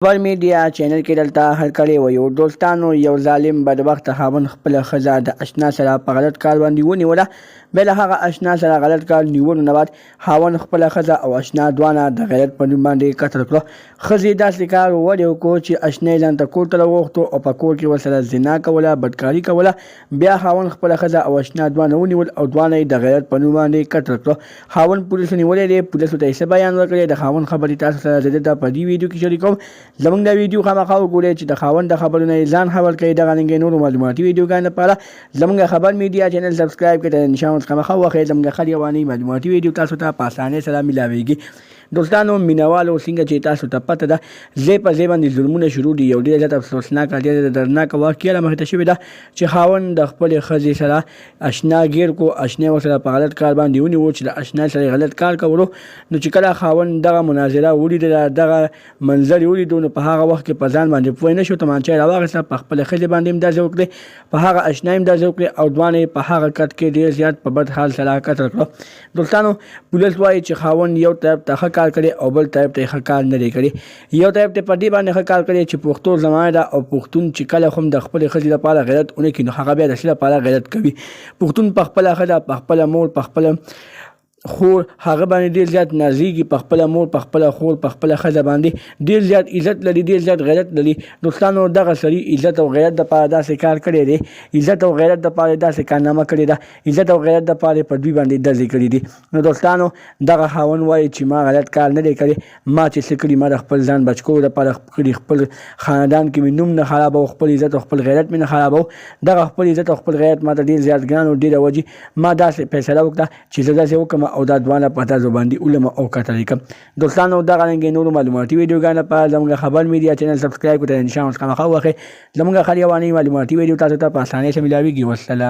خبر میډیا چینل کې دلته هر کړی وي دوستانو یو ظالم بدبخت خاوند خپل ښځه د اشنا سره په غلط کار باندې ونیوله بل هغه اشنا سره غلط کار نیولو نه بعد خاوند خپل ښځه او اشنا دوانه د غیرت په نوم باندې قتل کړه ښځې داسې کار ولې وکړو چې اشنا یې ځان ته کور ته راوغوښتو او په کور کې ورسره زنا کوله بدکاري کوله بیا خاوند خپل ښځه او اشنا دوانه ونیول او دوانه یې د غیرت په نوم باندې قتل کړه خاوند پولیسو نیولی دی پولیسو ته یې څه بیان ورکړی د خاوند خبرې تاسو سره زه دلته په دې ویډیو کې شریکوم زموږ دا ویډیو خامخا وګورئ چې د خاوند د خبرو نه ځان خبر کړئ دغه رنګې نورو معلوماتي ویډیوګانو لپاره زموږ خبر میډیا چینل سبسکرایب کړئ د نشان خامخا وخی زموږ خالي رواني معلوماتي ویډیو تاسو ته په اسانۍ سره ملاویږي دوستانو مینوالو څنګه چې تاسو ته پته ده ځای په ځای باندې ظلمونه شروع دي یو ډېر زیات افسوسناکه ډېر دردناکه واقعه رامخې ته شوې ده چې خاوند د خپلې ښځې سره اشنا ګیر کو اشنا ورسره په غلط کار باندې ونیو چې د اشنا سره غلط کار کولو نو چې کله خاوند دغه مناظره ولیدله دغه منظر یې ولیدو نو په هغه وخت کې په ځان باندې پوه نه شو تمانچه یې راواخیسته په خپلې ښځې باندې هم داسې وکړې په هغه اشنا یې هم داسې وکړې او دوانه یې په هغه کټ کې ډېر زیات په بد حال سره قتل کړه دوستانو پولیس وایي چې خاوند یو طرف ته ښه کار کړی او بل طرف ته ښه کار نه دی کړی یو طرف ته په دې باندې ښه کار کړی چې پښتو زمانه ده او پښتون چې کله هم د خپلې ښځې لپاره غیرت ونه کړي نو هغه بیا د څه لپاره غیرت کوي پښتون په خپله ښځه په خپله مور په خپله خور هغه باندې ډېر زیات نازېږي په خپله مور په خپله خور په خپله ښځه باندې ډېر زیات عزت لري ډېر زیات غیرت لري دوستانو دغه سړي عزت او غیرت دپاره داسې کار کړی دی عزت او غیرت دپاره داسې کارنامه کړې ده عزت او غیرت دپاره په دوی باندې ډزې کړي دي نو دوستانو دغه خاوند وایي چې ما غلط کار نه دی کړی ما چې څه کړي ما د خپل ځان بچ کولو دپاره کړي خپل خاندان کې مې نوم نه خرابو خپل عزت او خپل غیرت مې نه خرابو دغه خپل عزت او خپل غیرت ما ته ډېر زیات ګران او ډېره وجې ما داسې فیصله وکړه چې زه داسې وکړم او دا دوانه په تاسو باندې علم او قتل کړم دوستانو دغه رنګې نورو معلوماتي ویډیوګانو لپاره زموږ خبر میډیا چینل سبسکرایب کړئ د نشان څخه مخه واخلئ زموږ خالي رواني معلوماتي ویډیو تاسو ته په اسانۍ سره ملاویږي والسلام